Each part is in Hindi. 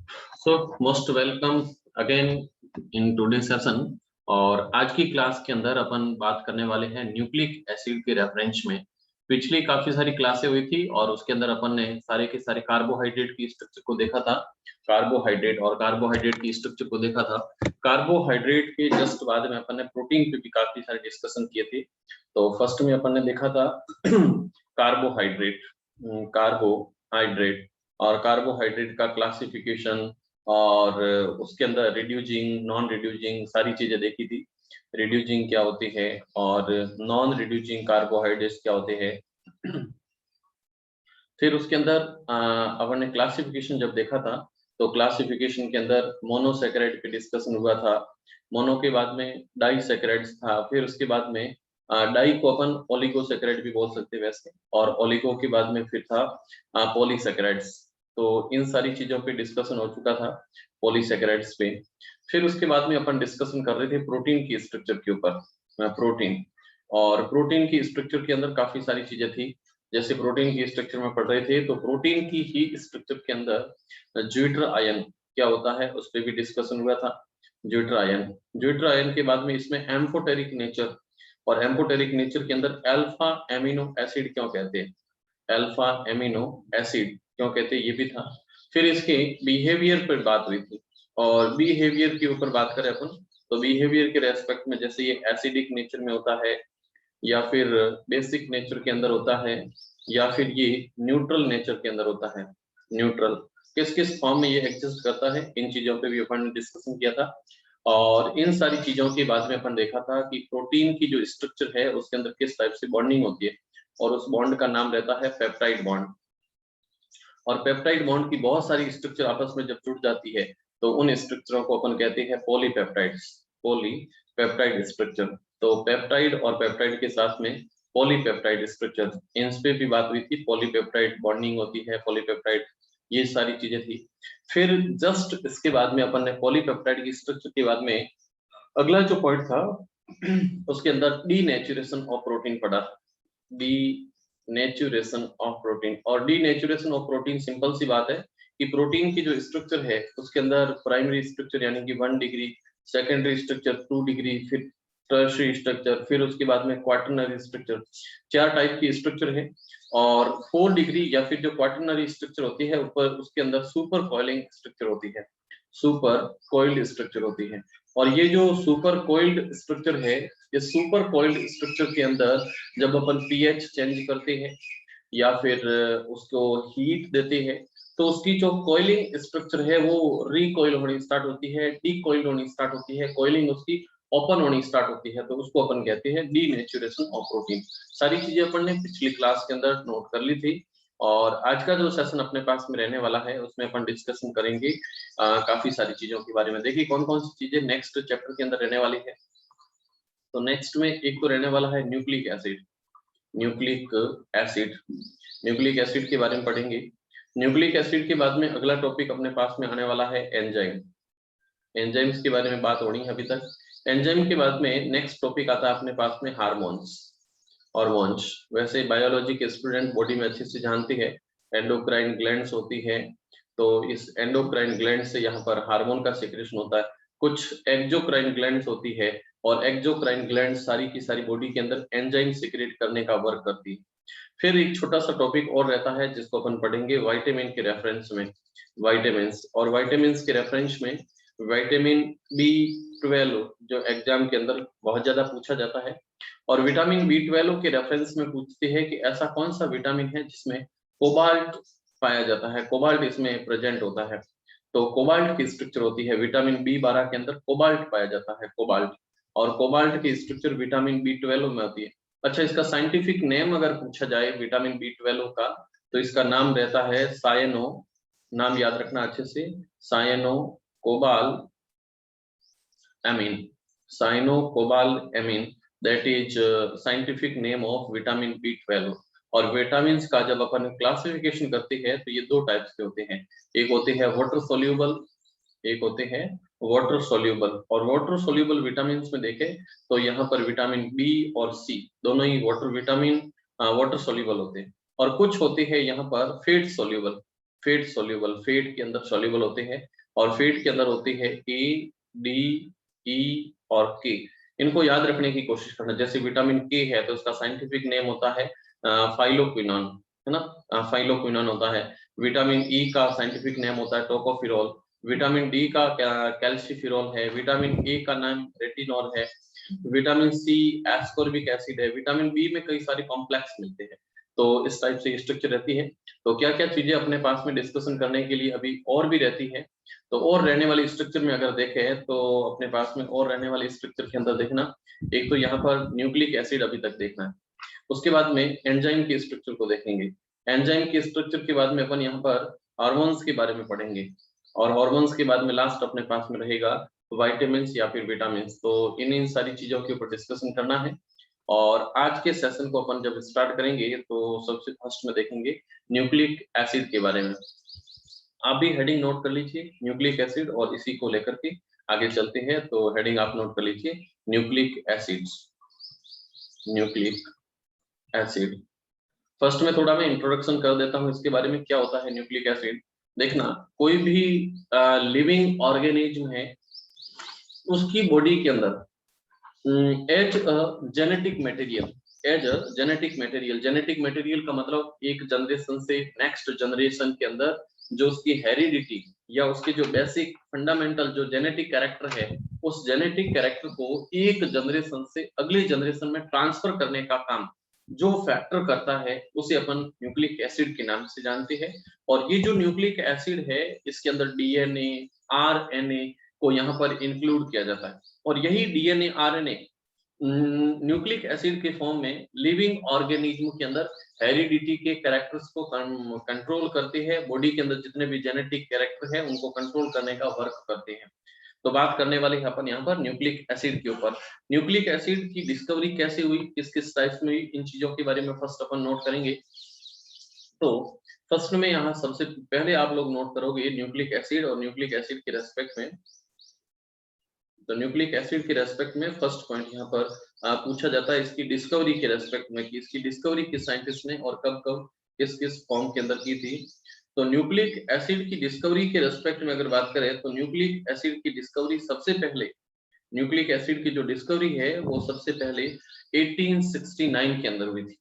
So most welcome again in today session. और आज की क्लास के अंदर अपन बात करने वाले हैं न्यूक्लिक एसिड के रेफरेंस में। पिछली काफी सारी क्लासें हुई थी और उसके अंदर अपन ने सारे के सारे कार्बोहाइड्रेट की स्ट्रक्चर को देखा था। कार्बोहाइड्रेट की स्ट्रक्चर को देखा था। कार्बोहाइड्रेट के जस्ट बाद में अपन ने प्रोटीन पे भी काफी सारे डिस्कशन किए थे। तो फर्स्ट में अपन ने देखा था कार्बोहाइड्रेट कार्बोहाइड्रेट और कार्बोहाइड्रेट का क्लासिफिकेशन, और उसके अंदर रिड्यूसिंग नॉन रिड्यूसिंग सारी चीजें देखी थी। रिड्यूसिंग क्या होती है और नॉन रिड्यूसिंग कार्बोहाइड्रेट्स क्या होते हैं। फिर उसके अंदर अपन ने क्लासिफिकेशन जब देखा था तो क्लासिफिकेशन के अंदर मोनोसैकेराइड पे डिस्कशन हुआ था। मोनो के बाद में डाइसैकेराइड्स था। फिर उसके बाद में डाई को अपन ओलिगोसैकेराइड भी बोल सकते हैं वैसे, और ओलिगो के बाद में फिर था पॉलीसैकेराइड्स। तो इन सारी चीजों पे डिस्कशन हो चुका था पॉलीसैकेराइड्स पे। फिर उसके बाद में अपन डिस्कशन कर रहे थे प्रोटीन की स्ट्रक्चर के ऊपर। प्रोटीन और प्रोटीन की स्ट्रक्चर के अंदर काफी सारी चीजें थी। जैसे प्रोटीन की स्ट्रक्चर में पढ़ रहे थे तो प्रोटीन की ही स्ट्रक्चर के अंदर ज्यूटर आयन क्या होता है उस पर भी डिस्कशन हुआ था। ज्यूटर आयन के बाद में इसमें एम्फोटेरिक नेचर, और एम्फोटेरिक नेचर के अंदर अल्फा एमिनो एसिड क्यों कहते हैं, अल्फा एमिनो एसिड क्यों कहते हैं ये भी था। फिर इसके बिहेवियर पर बात हुई थी, और बिहेवियर के ऊपर बात करें अपन तो बिहेवियर के रेस्पेक्ट में जैसे ये एसिडिक नेचर में होता है, या फिर बेसिक नेचर के अंदर होता है, या फिर ये न्यूट्रल नेचर के अंदर होता है। न्यूट्रल किस किस फॉर्म में ये एग्जिस्ट करता है, इन चीजों पे भी अपन ने डिस्कशन किया था। और इन सारी चीजों के बाद में अपन देखा था कि प्रोटीन की जो स्ट्रक्चर है उसके अंदर किस टाइप से बॉन्डिंग होती है, और उस बॉन्ड का नाम रहता है पेप्टाइड बॉन्ड। और पेप्टाइड बॉन्ड की बहुत सारी स्ट्रक्चर आपस में जब जुड़ जाती है तो उन स्ट्रक्चरों को अपन कहते हैं पॉलीपेप्टाइड्स, पॉलीपेप्टाइड स्ट्रक्चर। तो पेप्टाइड और पेप्टाइड के साथ में पॉलीपेप्टाइड स्ट्रक्चर, इन पे भी बात हुई थी। पॉलीपेप्टाइड बॉन्डिंग होती है, पॉलीपेप्टाइड, ये सारी चीजें थी। फिर जस्ट इसके बाद में अपन ने पॉलीपेप्टाइड की स्ट्रक्चर के बाद में अगला जो पॉइंट था उसके अंदर डीनेचुरेशन ऑफ प्रोटीन पढ़ा। डीनेचुरेशन ऑफ प्रोटीन, और डीनेचुरेशन ऑफ प्रोटीन सिंपल सी बात है कि प्रोटीन की जो स्ट्रक्चर है उसके अंदर प्राइमरी स्ट्रक्चर यानी कि 1 डिग्री, सेकेंडरी स्ट्रक्चर 2 डिग्री, फिर टर्शियरी स्ट्रक्चर, फिर उसके बाद में क्वाटरनरी स्ट्रक्चर, 4 टाइप की स्ट्रक्चर है। और 4 डिग्री या फिर जो क्वाटरनरी स्ट्रक्चर होती है ऊपर उसके अंदर सुपर कॉइलिंग स्ट्रक्चर होती है, सुपर कॉइल्ड स्ट्रक्चर होती है। और ये जो सुपर कॉइल्ड स्ट्रक्चर है, ये सुपर कॉइल्ड स्ट्रक्चर के अंदर जब अपन पीएच चेंज करते हैं या फिर उसको हीट देते हैं तो उसकी जो कॉइलिंग स्ट्रक्चर है वो रिकॉइल होनी स्टार्ट होती है, डीकॉइल होनी स्टार्ट होती है, कॉइलिंग उसकी ओपन होनी स्टार्ट होती है, तो उसको अपन कहते हैं डीनेचुरेशन ऑफ प्रोटीन। सारी चीजें अपन ने पिछली क्लास के अंदर नोट कर ली थी। और आज का जो सेशन अपने पास में रहने वाला है उसमें अपन डिस्कशन करेंगे काफी सारी चीजों के बारे में। देखिए कौन कौन सी चीजें नेक्स्ट चैप्टर के अंदर रहने वाली है। तो नेक्स्ट में एक तो रहने वाला है nucleic acid. Nucleic acid nucleic acid के बारे में पढ़ेंगे। न्यूक्लिक एसिड के बाद में अगला टॉपिक अपने पास में आने वाला है एंजाइम। एंजाइम्स के बारे में बात होनी है अभी तक। एंजाइम के बाद में नेक्स्ट टॉपिक आता है अपने पास में हार्मोन्स। हार्मोन्स वैसे बायोलॉजी के स्टूडेंट बॉडी में अच्छे से जानते हैं, एंडोक्राइन ग्लैंड्स होती है। तो इस एंडोक्राइन ग्लैंड से यहाँ पर हार्मोन का सिक्रेशन होता है। कुछ एक्सोक्राइन ग्लैंड्स होती है, और एक्सोक्राइन ग्लैंड सारी की सारी बॉडी के अंदर एंजाइम सिक्रेट करने का वर्क करती है। फिर एक छोटा सा टॉपिक और रहता है जिसको अपन पढ़ेंगे विटामिन के रेफरेंस में। विटामिन्स, और विटामिन्स के रेफरेंस में विटामिन B12 जो एग्जाम के अंदर बहुत ज्यादा पूछा जाता है। और विटामिन B12 के रेफरेंस में पूछते हैं कि ऐसा कौन सा विटामिन है जिसमें कोबाल्ट पाया जाता है, कोबाल्ट इसमें प्रेजेंट होता है। तो कोबाल्ट की स्ट्रक्चर होती है विटामिन B12 के अंदर, कोबाल्ट पाया जाता है, कोबाल्ट। और कोबाल्ट की स्ट्रक्चर विटामिन B12 में होती है। अच्छा, इसका साइंटिफिक नेम अगर पूछा जाए विटामिन B12 का तो इसका नाम रहता है सायनो, नाम याद रखना अच्छे से, cyanocobalamin, cyanocobalamin, that is scientific name of vitamin B12। और विटामिन का जब अपन क्लासिफिकेशन करते हैं तो ये दो टाइप्स के होते हैं, एक होते हैं वाटर सोल्यूबल, एक होते हैं वाटर सोल्यूबल। और वाटर सोल्यूबल विटामिन में देखें तो यहाँ पर विटामिन बी और सी दोनों ही वाटर विटामिन वाटर सोल्यूबल होते हैं। और कुछ होते हैं यहाँ पर fat soluble, fat soluble, fat के अंदर सोल्यूबल होते हैं। और फेट के अंदर होती है ए, डी, ई और के। इनको याद रखने की कोशिश करना। जैसे विटामिन के है तो उसका साइंटिफिक नेम होता है फाइलोक्विनोन, है ना, फाइलोक्विनोन होता है। विटामिन ई का साइंटिफिक नेम होता है टोकोफिरोल। विटामिन डी का कैल्शिफिरोल है। विटामिन ए का नाम रेटिनॉल है। विटामिन सी एस्कॉर्बिक एसिड है। विटामिन बी में कई सारे कॉम्प्लेक्स मिलते हैं। तो इस टाइप से स्ट्रक्चर रहती है। तो क्या क्या चीजें अपने पास में डिस्कशन करने के लिए अभी और भी रहती है। तो और रहने वाली स्ट्रक्चर में अगर देखें तो अपने पास में और रहने वाली स्ट्रक्चर के अंदर देखना, एक तो यहाँ पर न्यूक्लिक एसिड अभी तक देखना है। उसके बाद में एंजाइम के स्ट्रक्चर को देखेंगे। एंजाइम के स्ट्रक्चर के बाद में अपन यहाँ पर हार्मोन्स के बारे में पढ़ेंगे। और हार्मोन्स के बाद में लास्ट अपने पास में रहेगा विटामिन या फिर विटामिन। तो इन सारी चीजों के ऊपर डिस्कशन करना है। और आज के सेशन को अपन जब स्टार्ट करेंगे तो सबसे फर्स्ट में देखेंगे न्यूक्लिक एसिड के बारे में। आप भी हेडिंग नोट कर लीजिए न्यूक्लिक एसिड, और इसी को लेकर के आगे चलते हैं। तो हेडिंग आप नोट कर लीजिए nucleic acids, nucleic acid. First में थोड़ा मैं इंट्रोडक्शन कर देता हूं इसके बारे में, क्या होता है न्यूक्लिक एसिड। देखना, कोई भी लिविंग ऑर्गेनिज्म है उसकी बॉडी के अंदर as a genetic material, as a genetic material. Genetic material का मतलब एक जनरेशन से नेक्स्ट जनरेशन के अंदर जो उसकी हेरिडिटी या उसके जो बेसिक फंडामेंटल जो जेनेटिक कैरेक्टर है, उस जेनेटिक कैरेक्टर को एक जनरेशन से अगली जनरेशन में ट्रांसफर करने का काम जो फैक्टर करता है उसे अपन न्यूक्लिक एसिड के नाम से जानते हैं। और ये जो न्यूक्लिक एसिड है इसके अंदर डीएनए, आरएनए को यहाँ पर इंक्लूड किया जाता है। और यही डीएनए, आरएनए न्यूक्लिक एसिड के फॉर्म में लिविंग ऑर्गेनिज्म के अंदर हेरिडिटी के कैरेक्टर्स को कंट्रोल करते हैं। बॉडी के अंदर जितने भी जेनेटिक कैरेक्टर है उनको कंट्रोल करने का वर्क करते हैं। तो बात करने वाले हैं अपन यहाँ पर न्यूक्लिक एसिड के ऊपर। न्यूक्लिक एसिड की डिस्कवरी कैसे हुई, किस किस टाइप में हुई, इन चीजों के बारे में फर्स्ट अपन नोट करेंगे। तो फर्स्ट में यहाँ सबसे पहले आप लोग नोट करोगे न्यूक्लिक एसिड, और न्यूक्लिक एसिड के रेस्पेक्ट में, तो न्यूक्लिक एसिड के रेस्पेक्ट में फर्स्ट पॉइंट यहाँ पर पूछा जाता है इसकी डिस्कवरी के रेस्पेक्ट में, कि इसकी डिस्कवरी किस साइंटिस्ट ने और कब कब किस किस फॉर्म के अंदर की थी। तो न्यूक्लिक एसिड की डिस्कवरी के रेस्पेक्ट में अगर बात करें तो न्यूक्लिक एसिड की डिस्कवरी सबसे पहले, न्यूक्लिक एसिड की जो डिस्कवरी है वो सबसे पहले 1869 के अंदर हुई थी।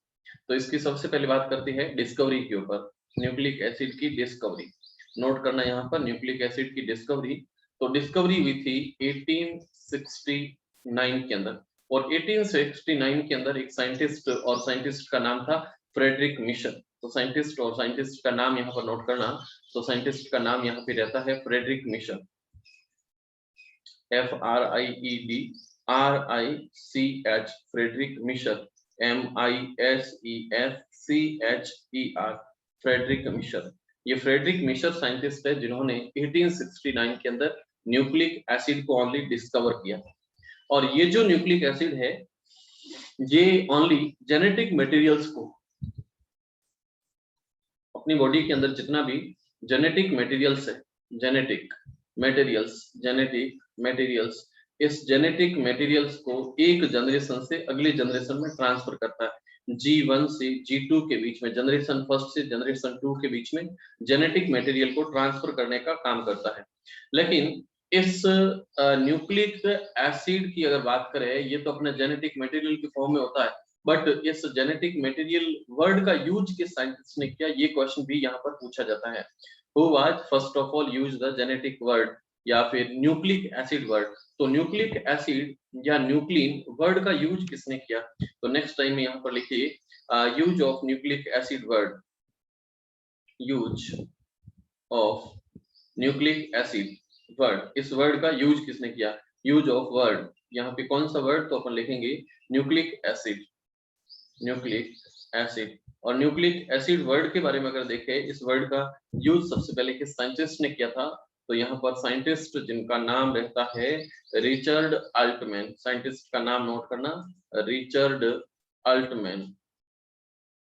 तो इसकी सबसे पहले बात करते हैं डिस्कवरी के ऊपर, न्यूक्लिक एसिड की डिस्कवरी। नोट करना यहाँ पर न्यूक्लिक एसिड की डिस्कवरी। तो डिस्कवरी हुई थी 1869 के अंदर। और 1869 के अंदर एक साइंटिस्ट, और साइंटिस्ट का नाम था फ्रेडरिक मिशर। तो साइंटिस्ट और साइंटिस्ट का नाम यहाँ पर नोट करना। तो साइंटिस्ट का नाम यहाँ पे रहता है Friedrich Miescher, FREDRICH, Friedrich Miescher, MISEFCHER, Friedrich Miescher. ये फ्रेडरिक मिशर साइंटिस्ट है जिन्होंने 1869 के अंदर न्यूक्लिक एसिड को ओनली डिस्कवर किया। और ये जो न्यूक्लिक एसिड है ये ओनली जेनेटिक मटेरियल्स को, अपनी बॉडी के अंदर जितना भी जेनेटिक मटेरियल्स है, जेनेटिक मटेरियल्स, इस जेनेटिक मटेरियल्स को एक जनरेशन से अगली जनरेशन में ट्रांसफर करता है। G1 से G2 के बीच में, जनरेशन फर्स्ट से जनरेशन 2 के बीच में जेनेटिक मटेरियल को ट्रांसफर करने का काम करता है। लेकिन इस न्यूक्लिक एसिड की अगर बात करें, ये तो अपने जेनेटिक मटेरियल के फॉर्म में होता है, बट इस जेनेटिक मटेरियल वर्ड का यूज किस साइंटिस्ट ने किया, ये क्वेश्चन भी यहाँ पर पूछा जाता है। Who was first of all used the genetic word या फिर न्यूक्लिक एसिड वर्ड। तो न्यूक्लिक एसिड या न्यूक्लिन वर्ड का यूज किसने किया। तो नेक्स्ट टाइम यहाँ पर लिखिए use of nucleic acid word, use of nucleic acid word, इस वर्ड का यूज किसने किया, यूज ऑफ वर्ड। यहाँ पे कौन सा वर्ड, तो अपन लिखेंगे न्यूक्लिक एसिड, न्यूक्लिक एसिड। और न्यूक्लिक एसिड वर्ड के बारे में अगर देखें, इस वर्ड का यूज सबसे पहले किस साइंटिस्ट ने किया था। तो यहाँ पर साइंटिस्ट जिनका नाम रहता है रिचर्ड अल्टमैन, साइंटिस्ट का नाम नोट करना, रिचर्ड अल्टमैन,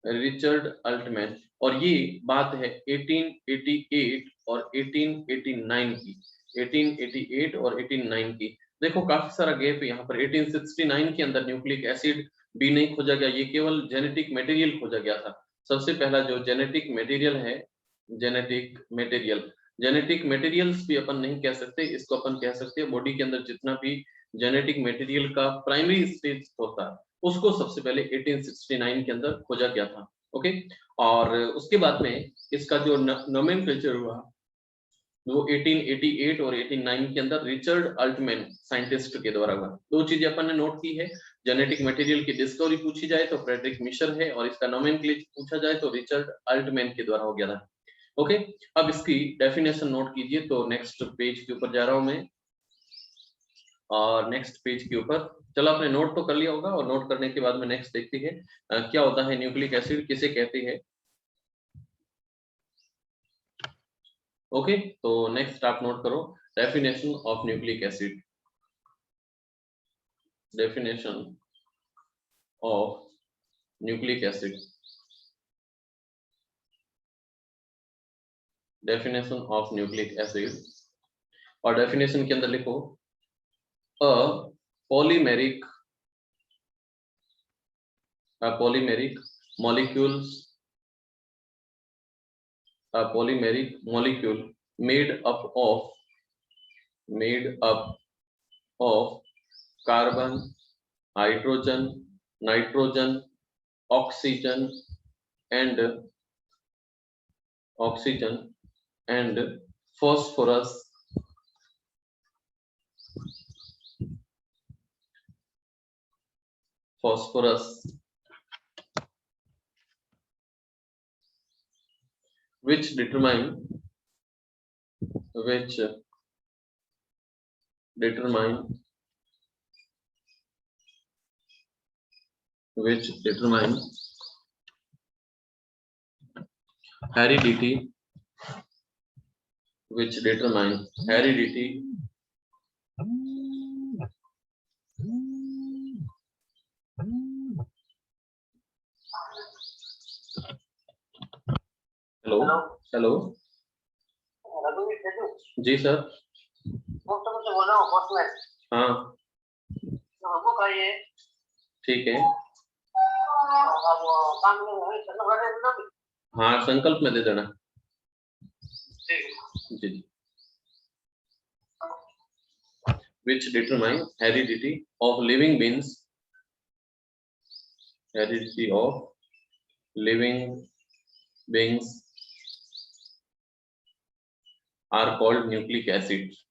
रिचर्ड अल्टमैन। और ये बात है 1888 और 1889 की, 1888 और 1889 की। देखो काफी सारा गैप है यहाँ पर। 1869 के अंदर न्यूक्लिक एसिड भी नहीं खोजा गया, ये केवल जेनेटिक मटेरियल खोजा गया था। सबसे पहला जो जेनेटिक मटेरियल है, जेनेटिक मटेरियल जेनेटिक मटेरियल्स भी अपन नहीं कह सकते, इसको अपन कह सकते हैं बॉडी के अंदर जितना भी जेनेटिक मटेरियल का प्राइमरी स्टेज होता है उसको सबसे पहले 1869 के अंदर खोजा गया था। ओके, और उसके बाद में इसका जो नोमेनक्लेचर हुआ वो 1888 और 1889 के अंदर रिचर्ड अल्टमैन साइंटिस्ट के द्वारा हुआ। दो चीजें अपन ने नोट की है, जेनेटिक मटेरियल की डिस्कवरी पूछी जाए तो फ्रेडरिक मिशर है, और इसका नोमेनक्लेचर पूछा जाए तो रिचर्ड अल्टमैन के द्वारा हो गया था। ओके, अब इसकी डेफिनेशन नोट कीजिए। तो नेक्स्ट पेज के ऊपर जा रहा हूं मैं, और नेक्स्ट पेज के ऊपर चलो, आपने नोट तो कर लिया होगा, और नोट करने के बाद में नेक्स्ट देखते हैं क्या होता है न्यूक्लिक एसिड, किसे कहते हैं। ओके, तो नेक्स्ट आप नोट करो, definition of nucleic acid. Definition of nucleic acid, definition of nucleic acid, और डेफिनेशन के अंदर लिखो अ polymeric molecules, a polymeric molecule made up of carbon, hydrogen, nitrogen, oxygen and phosphorus, which determine heredity, hello जी सर। हाँ ठीक है, हाँ संकल्प में दे देना जी। which determine heredity of living beings, are called nucleic acids,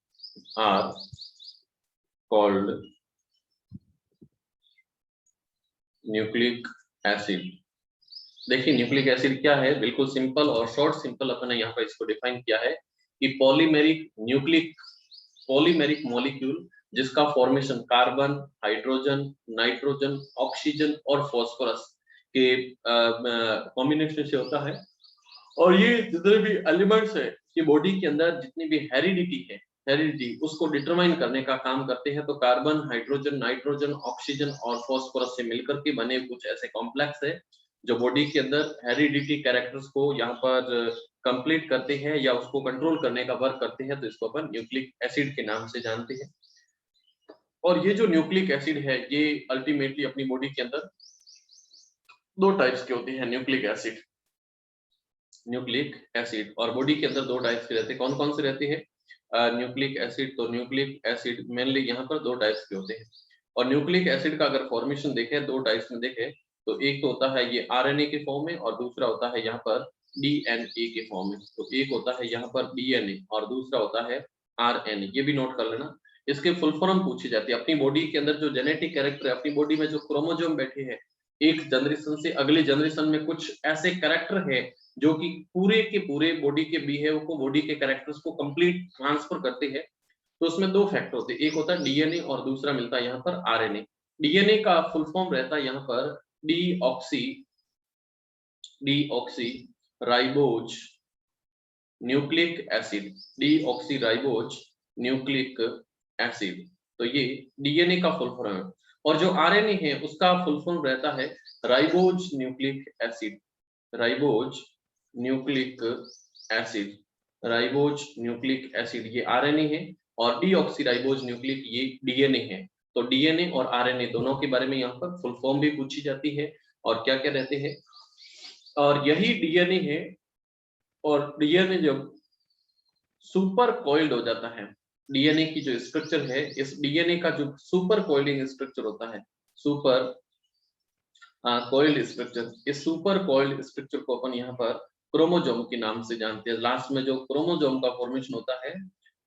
देखिए न्यूक्लिक एसिड क्या है, बिल्कुल सिंपल और शॉर्ट सिंपल अपन ने यहाँ पर इसको डिफाइन किया है कि पॉलीमेरिक मॉलिक्यूल जिसका formation carbon, hydrogen, nitrogen, oxygen और फास्फोरस के कॉम्बिनेशन से होता है। और ये जितने भी एलिमेंट्स है कि बॉडी के अंदर जितनी भी हेरिडिटी उसको डिटरमाइन करने का काम करते हैं। तो कार्बन, हाइड्रोजन, नाइट्रोजन, ऑक्सीजन और फास्फोरस से मिलकर के बने कुछ ऐसे कॉम्प्लेक्स है जो बॉडी के अंदर हेरिडिटी कैरेक्टर्स को यहाँ पर कंप्लीट करते हैं या उसको कंट्रोल करने का वर्क करते हैं। तो इसको अपन न्यूक्लिक एसिड के नाम से जानते हैं। और ये जो न्यूक्लिक एसिड है ये अल्टीमेटली अपनी बॉडी के अंदर दो टाइप्स के होते हैं। न्यूक्लिक एसिड और बॉडी के अंदर दो टाइप्स के रहते हैं। कौन कौन से रहते हैं न्यूक्लिक एसिड? तो न्यूक्लिक एसिड मेनली यहाँ पर दो टाइप्स के होते हैं। और न्यूक्लिक एसिड का अगर फॉर्मेशन देखें दो टाइप्स में देखें तो एक तो होता है ये आरएनए के फॉर्म में और दूसरा होता है यहाँ पर डीएनए के फॉर्म में। तो एक होता है यहाँ पर डीएनए और दूसरा होता है आरएनए। ये भी नोट कर लेना। इसके फुल फॉर्म पूछी जाती है। अपनी बॉडी के अंदर जो जेनेटिक कैरेक्टर है, अपनी बॉडी में जो क्रोमोसोम बैठे हैं, एक जनरेशन से अगले जनरेशन में कुछ ऐसे कैरेक्टर है जो कि पूरे के पूरे बॉडी के बिहेव को, बॉडी के कैरेक्टर्स को कंप्लीट ट्रांसफर करते हैं। तो उसमें दो फैक्टर होते हैं, एक होता है डीएनए और दूसरा मिलता है यहाँ पर आरएनए। डीएनए का फुल फॉर्म रहता है यहाँ पर deoxy ribose nucleic acid, deoxy ribose nucleic acid. तो ये डीएनए का फुल फॉर्म है। और जो आरएनए है उसका फुल फॉर्म रहता है ribose nucleic acid, ribose nucleic acid ये आरएनए है और डीऑक्सीराइबोज न्यूक्लिक ये डीएनए है। तो डीएनए और आरएनए दोनों के बारे में यहाँ पर फुल फॉर्म भी पूछी जाती है और क्या क्या रहते हैं। और यही डीएनए है और डीएनए जब सुपर कॉइल्ड हो जाता है। डीएनए की जो स्ट्रक्चर है, इस डीएनए का जो सुपर कॉइलिंग स्ट्रक्चर होता है, सुपर कॉइल्ड स्ट्रक्चर, इस सुपर कॉइल्ड स्ट्रक्चर को अपन यहाँ पर क्रोमोसोम के नाम से जानते हैं। लास्ट में जो क्रोमोसोम का फॉर्मेशन होता है,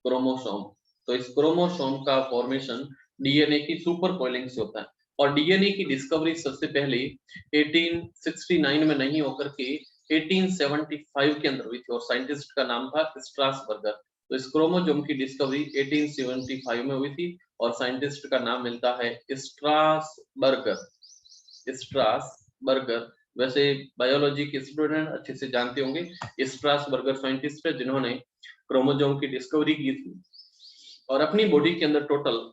क्रोमोसोम, तो इस क्रोमोसोम का फॉर्मेशन डीएनए की सुपर कॉइलिंग से होता है। और डीएनए की डिस्कवरी सबसे पहले 1869 में नहीं होकर के 1875 के अंदर हुई थी, और साइंटिस्ट का नाम था स्ट्रासबर्गर। तो इस क्रोमोसोम की डिस्कवरी 1875 में हुई थी, और साइंटिस्ट का नाम मिलता है स्ट्रासबर्गर, स्ट्रासबर्गर। वैसे बायोलॉजी के स्टूडेंट अच्छे से जानते होंगे, स्ट्रासबर्गर साइंटिस्ट है जिन्होंने क्रोमोसोम की डिस्कवरी की थी। और अपनी बॉडी के अंदर टोटल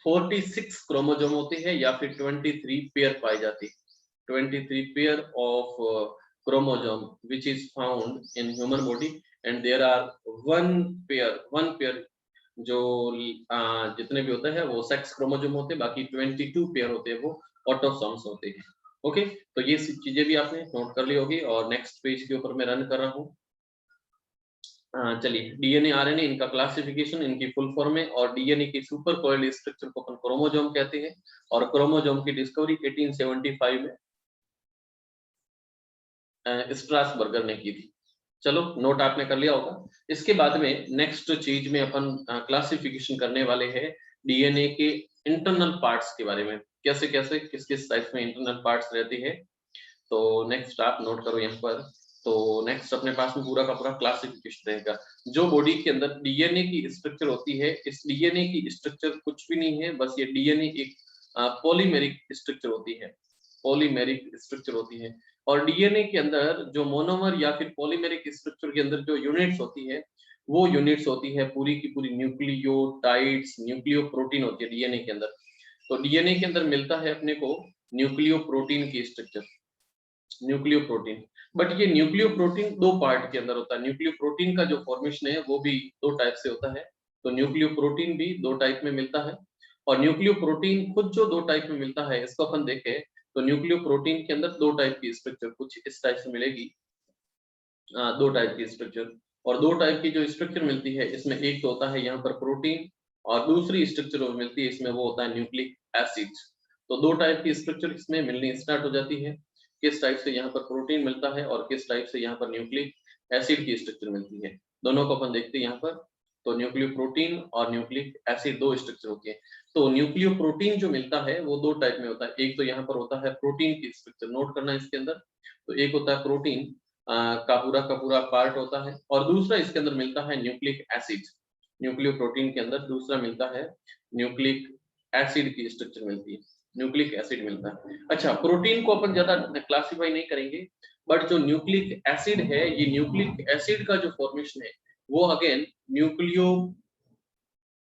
46 क्रोमोसोम होते हैं, या फिर 23 पेयर पाई जाती है। 23 pair of chromosome which is found in human body, and there are one pair जो जितने भी होते हैं वो सेक्स क्रोमोसोम होते हैं, बाकी 22 पेयर होते हैं वो ऑटोसोम्स होते हैं। ओके, तो ये चीजें भी आपने नोट कर ली होगी। और नेक्स्ट पेज के ऊपर मैं रन कर रहा हूँ। चलिए, डीएनए आरएनए इनका क्लासिफिकेशन, इनकी फुल फॉर्म में, और डीएनए की सुपर कॉइल्ड स्ट्रक्चर को अपन क्रोमोसोम कहते हैं, और क्रोमोसोम की डिस्कवरी 1875 में स्ट्रासबर्गर ने की थी। चलो, नोट आपने कर लिया होगा। इसके बाद में नेक्स्ट चीज में अपन क्लासिफिकेशन करने वाले हैं डीएनए के इंटरनल पार्ट्स के बारे में, कैसे कैसे किस किस टाइप में इंटरनल पार्ट्स रहती है। तो नेक्स्ट आप नोट करो यहाँ पर। तो नेक्स्ट अपने पास में पूरा का पूरा क्लासिफिकेशन रहेगा। जो बॉडी के अंदर डीएनए की स्ट्रक्चर होती है, इस डीएनए की स्ट्रक्चर कुछ भी नहीं है, बस ये डीएनए एक पॉलीमेरिक स्ट्रक्चर होती है, पॉलीमेरिक स्ट्रक्चर होती है। और डीएनए के अंदर जो मोनोमर या फिर पॉलीमेरिक स्ट्रक्चर के अंदर जो यूनिट्स होती है, वो यूनिट्स होती है पूरी की पूरी न्यूक्लियोटाइड्स, न्यूक्लियोप्रोटीन होती है डीएनए के अंदर। तो डीएनए के अंदर मिलता है अपने को न्यूक्लियोप्रोटीन की स्ट्रक्चर, न्यूक्लियोप्रोटीन। बट ये न्यूक्लियोप्रोटीन दो पार्ट के अंदर होता है। न्यूक्लियोप्रोटीन का जो फॉर्मेशन है वो भी दो टाइप से होता है। तो न्यूक्लियोप्रोटीन भी दो टाइप में मिलता है, और न्यूक्लियोप्रोटीन खुद जो दो टाइप में मिलता है, इसको अपन देखें तो न्यूक्लियोप्रोटीन के अंदर दो टाइप की स्ट्रक्चर कुछ इस टाइप से मिलेगी। दो टाइप की स्ट्रक्चर, और दो टाइप की जो स्ट्रक्चर मिलती है इसमें एक तो होता है यहाँ पर प्रोटीन, और दूसरी स्ट्रक्चर मिलती है इसमें वो होता है न्यूक्लिक एसिड। तो दो टाइप की स्ट्रक्चर इसमें मिलनी स्टार्ट हो जाती है। किस टाइप से यहाँ पर प्रोटीन मिलता है, और किस टाइप से यहाँ पर न्यूक्लिक एसिड की स्ट्रक्चर मिलती है, दोनों को अपन देखते हैं यहाँ पर। तो न्यूक्लियो प्रोटीन और न्यूक्लिक एसिड दो स्ट्रक्चर होती है। तो न्यूक्लियो प्रोटीन जो मिलता है वो दो टाइप में होता है। एक तो यहाँ पर होता है प्रोटीन की स्ट्रक्चर, नोट करना इसके अंदर। तो एक होता है प्रोटीन का पूरा पार्ट होता है, और दूसरा इसके अंदर मिलता है न्यूक्लिक एसिड। न्यूक्लियो प्रोटीन के अंदर दूसरा मिलता है न्यूक्लिक एसिड की स्ट्रक्चर मिलती है, न्यूक्लिक एसिड मिलता है। अच्छा, प्रोटीन को अपन ज्यादा क्लासिफाई नहीं करेंगे, बट जो न्यूक्लिक एसिड है, ये न्यूक्लिक एसिड का जो फॉर्मेशन है वो अगेन न्यूक्लियो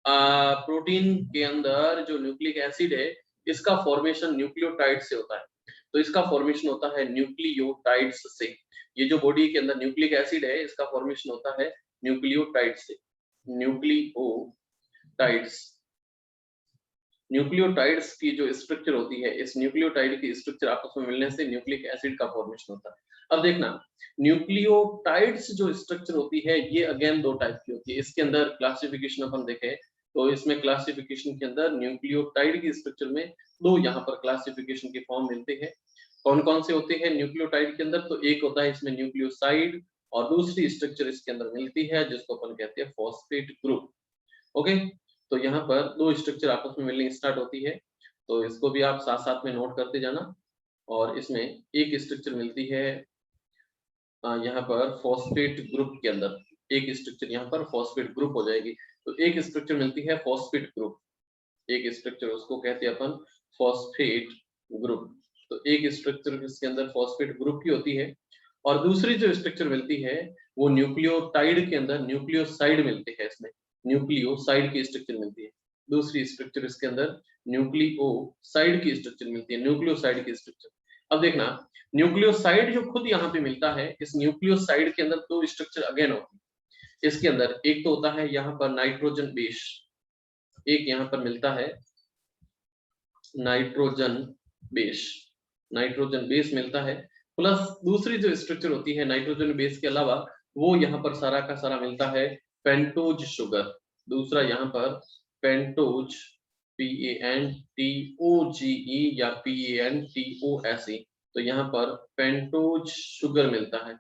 प्रोटीन के अंदर जो न्यूक्लिक एसिड है इसका फॉर्मेशन न्यूक्लियोटाइड से होता है। तो इसका फॉर्मेशन होता है न्यूक्लियोटाइड्स से। ये जो बॉडी के अंदर न्यूक्लिक एसिड है इसका फॉर्मेशन होता है न्यूक्लियोटाइड से, न्यूक्लियोटाइड्स। न्यूक्लियोटाइड्स की जो स्ट्रक्चर होती है, इस न्यूक्लियोटाइड की स्ट्रक्चर आपस में मिलने से न्यूक्लिक एसिड का फॉर्मेशन होता है। अब देखना, न्यूक्लियोटाइड्स जो स्ट्रक्चर होती है ये अगेन दो टाइप की होती है। इसके अंदर क्लासिफिकेशन अपन देखें तो इसमें क्लासिफिकेशन के अंदर न्यूक्लियोटाइड की स्ट्रक्चर में दो यहाँ पर क्लासिफिकेशन के फॉर्म मिलते हैं। कौन कौन से होते हैं न्यूक्लियोटाइड के अंदर? तो एक होता है इसमें न्यूक्लियोसाइड, और दूसरी स्ट्रक्चर इसके अंदर मिलती है जिसको अपन कहते हैं फॉस्फेट ग्रुप। ओके, तो यहाँ पर दो स्ट्रक्चर आपस में मिलनी स्टार्ट होती है, तो इसको भी आप साथ साथ में नोट करते जाना। और इसमें एक स्ट्रक्चर मिलती है यहाँ पर फॉस्फेट ग्रुप के अंदर, एक स्ट्रक्चर यहाँ पर फॉस्फेट ग्रुप हो जाएगी। तो एक स्ट्रक्चर मिलती है फॉस्फेट ग्रुप, एक स्ट्रक्चर उसको कहते हैं अपन फॉस्फेट ग्रुप। तो एक स्ट्रक्चर इसके अंदर फॉस्फेट ग्रुप की होती है, और दूसरी जो स्ट्रक्चर मिलती है वो न्यूक्लियोटाइड के अंदर न्यूक्लियोसाइड मिलती है। इसमें न्यूक्लियोसाइड की स्ट्रक्चर मिलती है। दूसरी स्ट्रक्चर इसके अंदर न्यूक्लियोसाइड की स्ट्रक्चर मिलती है, न्यूक्लियोसाइड की स्ट्रक्चर। अब देखना, न्यूक्लियोसाइड जो खुद यहाँ पे मिलता है, इस न्यूक्लियोसाइड के अंदर दो स्ट्रक्चर अगेन होती है। इसके अंदर एक तो होता है यहाँ पर नाइट्रोजन बेस, एक यहाँ पर मिलता है नाइट्रोजन बेस, नाइट्रोजन बेस मिलता है। प्लस दूसरी जो स्ट्रक्चर होती है नाइट्रोजन बेस के अलावा, वो यहाँ पर सारा का सारा मिलता है पेंटोज शुगर, दूसरा यहाँ पर पेंटोज PANTOGE या PANTOSE, तो यहाँ पर पेंटोज शुगर मिलता है,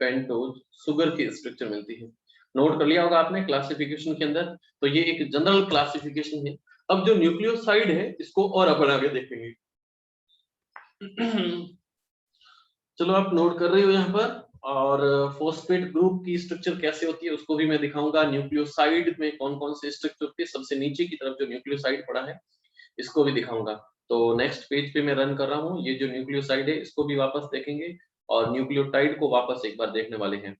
पेंटोज शुगर की स्ट्रक्चर मिलती है। नोट कर लिया होगा आपने क्लासिफिकेशन के अंदर। तो ये एक जनरल क्लासिफिकेशन है। अब जो न्यूक्लियोसाइड है इसको और अपन आगे देखेंगे। चलो आप नोट कर रहे हो यहाँ पर। और फॉस्फेट ग्रुप की स्ट्रक्चर कैसे होती है उसको भी मैं दिखाऊंगा। न्यूक्लियोसाइड में कौन कौन से स्ट्रक्चर होती है, सबसे नीचे की तरफ जो न्यूक्लियोसाइड पड़ा है इसको भी दिखाऊंगा। तो नेक्स्ट पेज पे मैं रन कर रहा हूँ। ये जो न्यूक्लियोसाइड है इसको भी वापस देखेंगे और न्यूक्लियोटाइड को वापस एक बार देखने वाले हैं।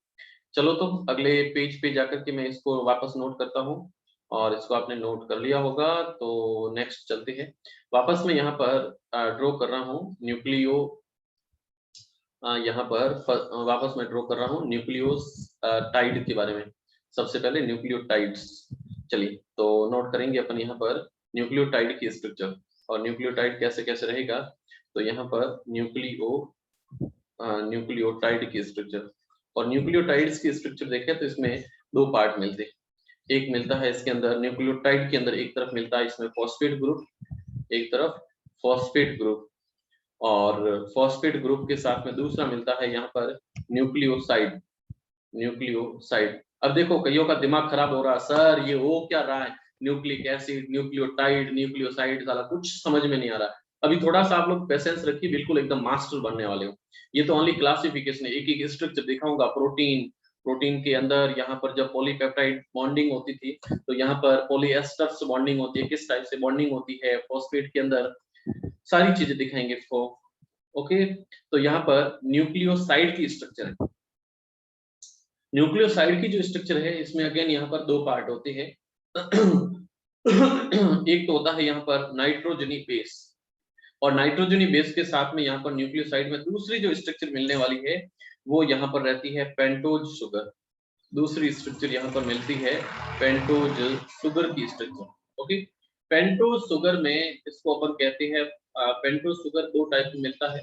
चलो तो अगले पेज पे जाकर के मैं इसको वापस नोट करता हूँ और इसको आपने नोट कर लिया होगा। तो नेक्स्ट चलते हैं। वापस मैं यहाँ पर ड्रॉ कर रहा हूँ न्यूक्लियो, यहाँ पर वापस मैं ड्रॉ कर रहा हूँ न्यूक्लियोस टाइड के बारे में। सबसे पहले न्यूक्लियोटाइड्स, चलिए तो नोट करेंगे अपन यहाँ पर न्यूक्लियोटाइड की स्ट्रक्चर। और न्यूक्लियोटाइड कैसे कैसे रहेगा, तो यहाँ पर न्यूक्लियोटाइड की स्ट्रक्चर। और न्यूक्लियोटाइड्स की स्ट्रक्चर देखें तो इसमें दो पार्ट मिलते हैं। एक मिलता है इसके अंदर न्यूक्लियोटाइड के अंदर, एक तरफ मिलता है इसमें फॉस्फेट ग्रुप, एक तरफ फॉस्फेट ग्रुप, और फॉस्फेट ग्रुप के साथ में दूसरा मिलता है यहाँ पर न्यूक्लियोसाइड, न्यूक्लियोसाइड। अब देखो कईयों का दिमाग खराब हो रहा, सर ये हो क्या रहा है, न्यूक्लिक एसिड, न्यूक्लियोटाइड, न्यूक्लियोसाइड, साला कुछ समझ में नहीं आ रहा। अभी थोड़ा सा आप लोग पेशेंस रखिए, बिल्कुल एकदम मास्टर बनने वाले हो। ये तो ओनली क्लासिफिकेशन है, एक एक स्ट्रक्चर दिखाऊंगा। प्रोटीन, प्रोटीन के अंदर यहाँ पर जब पॉलीपेप्टाइड बॉन्डिंग होती थी तो यहाँ पर पॉलीएस्टर्स बॉन्डिंग होती है, किस टाइप से बॉन्डिंग होती है फॉस्फेट के अंदर, सारी चीजें दिखाएंगे इसको। ओके, तो यहाँ पर न्यूक्लियोसाइड की स्ट्रक्चर है। न्यूक्लियोसाइड की जो स्ट्रक्चर है इसमें अगेन यहाँ पर दो पार्ट होते हैं। एक तो होता है यहाँ पर नाइट्रोजनी बेस, और नाइट्रोजनी बेस के साथ में यहाँ पर न्यूक्लियोसाइड में दूसरी जो स्ट्रक्चर मिलने वाली है वो यहाँ पर रहती है पेंटोज शुगर। दूसरी स्ट्रक्चर यहाँ पर मिलती है पेंटोज शुगर की स्ट्रक्चर। ओके, पेंटोज शुगर में इसको अपन कहते हैं, पेंटोज शुगर दो टाइप में मिलता है।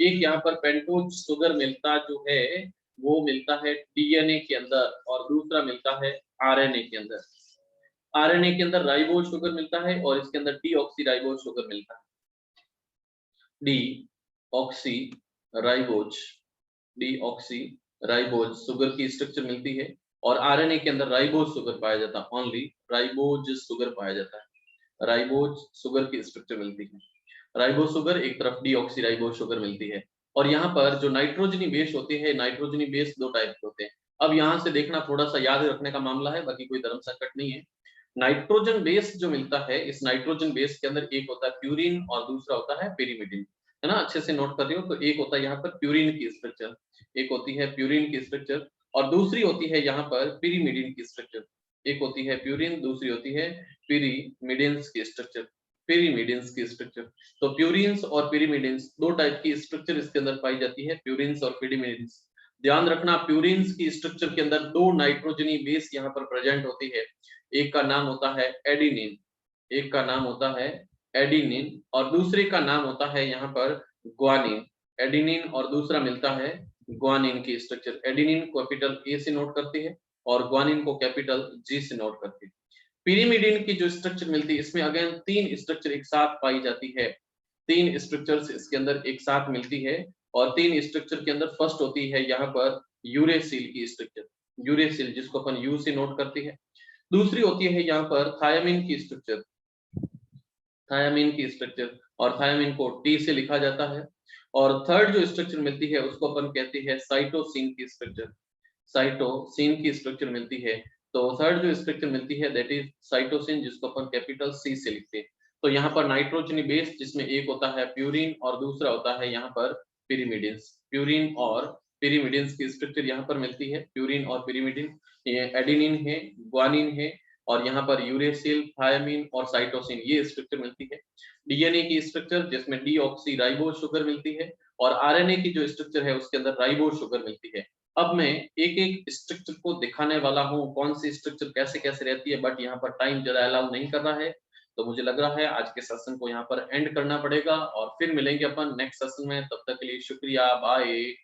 एक यहाँ पर पेंटोज शुगर मिलता जो है वो मिलता है डीएनए के अंदर, और दूसरा मिलता है आरएनए के अंदर। आरएनए के अंदर राइबोज शुगर मिलता है और इसके अंदर डीऑक्सी राइबोज शुगर मिलता है। Deoxy ribose, deoxy ribose sugar की स्ट्रक्चर मिलती है, और आरएनए के अंदर राइबोज शुगर पाया जाता है, ओनली राइबोज शुगर पाया जाता है। राइबोज शुगर की स्ट्रक्चर मिलती है, राइबोज शुगर एक तरफ, डीऑक्सी राइबोज शुगर मिलती है। और यहाँ पर जो नाइट्रोजनी बेस होते हैं, नाइट्रोजनी बेस दो टाइप के होते हैं। अब यहाँ से देखना थोड़ा सा याद रखने का मामला है, बाकी कोई धर्म संकट नहीं है। नाइट्रोजन बेस जो मिलता है, इस नाइट्रोजन बेस के अंदर एक होता है प्यूरिन और दूसरा होता है पिरिमिडिन, है ना। अच्छे से नोट कर रहे हो। तो एक होता है यहाँ पर प्यूरिन की स्ट्रक्चर, एक होती है प्यूरिन की स्ट्रक्चर, और दूसरी होती है यहाँ पर पिरिमिडिन की स्ट्रक्चर। एक होती है प्यूरिन, दूसरी होती है पिरिमिडिन्स की स्ट्रक्चर, पिरिमिडिन्स की स्ट्रक्चर। तो प्यूरिन्स और पिरिमिडिन्स दो टाइप की स्ट्रक्चर इसके अंदर पाई जाती है, प्यूरिन्स और पिरिमिडिन्स। ध्यान रखना, प्यूरिन्स की स्ट्रक्चर के अंदर दो नाइट्रोजनी बेस यहाँ पर प्रेजेंट होती है। एक का नाम होता है एडिनिन, एक का नाम होता है एडिनिन, और दूसरे का नाम होता है यहाँ पर ग्वानिन। एडिनिन और दूसरा मिलता है ग्वानिन की स्ट्रक्चर। एडिनिन कैपिटल ए से नोट करती है और ग्वानिन को कैपिटल जी से नोट करती है। पिरिमिडिन की जो स्ट्रक्चर मिलती है इसमें अगेन तीन स्ट्रक्चर एक साथ पाई जाती है, तीन स्ट्रक्चर्स इसके अंदर एक साथ मिलती है। और तीन स्ट्रक्चर के अंदर फर्स्ट होती है यहाँ पर यूरेसिल की स्ट्रक्चर, यूरेसिल जिसको अपन यू से नोट करते हैं। दूसरी होती है यहाँ पर थायामीन की स्ट्रक्चर, थायामीन की स्ट्रक्चर, और थायामीन को टी से लिखा जाता है। और थर्ड जो स्ट्रक्चर मिलती है उसको अपन कहते हैं साइटोसिन की स्ट्रक्चर, साइटोसिन की स्ट्रक्चर मिलती है। तो थर्ड जो स्ट्रक्चर मिलती है दैट इज साइटोसिन, जिसको अपन कैपिटल सी से लिखते हैं। तो यहाँ पर नाइट्रोजनी बेस जिसमें एक होता है प्यूरिन और दूसरा होता है यहाँ पर पिरिमिडिन्स, प्यूरिन और पिरिमिडिन्स की स्ट्रक्चर यहाँ पर मिलती है। प्यूरिन और पिरिमिडिन, ये एडिनिन है, ग्वानिन है, और यहाँ पर यूरेसिल, थायामीन और साइटोसिन ये स्ट्रक्चर मिलती है। डीएनए की स्ट्रक्चर जिसमें डीऑक्सी राइबोज शुगर मिलती है, और आरएनए की जो स्ट्रक्चर है उसके अंदर राइबोज शुगर मिलती है। अब मैं एक एक स्ट्रक्चर को दिखाने वाला हूँ, कौन सी स्ट्रक्चर कैसे कैसे रहती है, बट यहाँ पर टाइम ज्यादा अलाउ नहीं कर रहा है। तो मुझे लग रहा है आज के सेशन को यहाँ पर एंड करना पड़ेगा, और फिर मिलेंगे अपन नेक्स्ट सेशन में। तब तक के लिए शुक्रिया, बाय।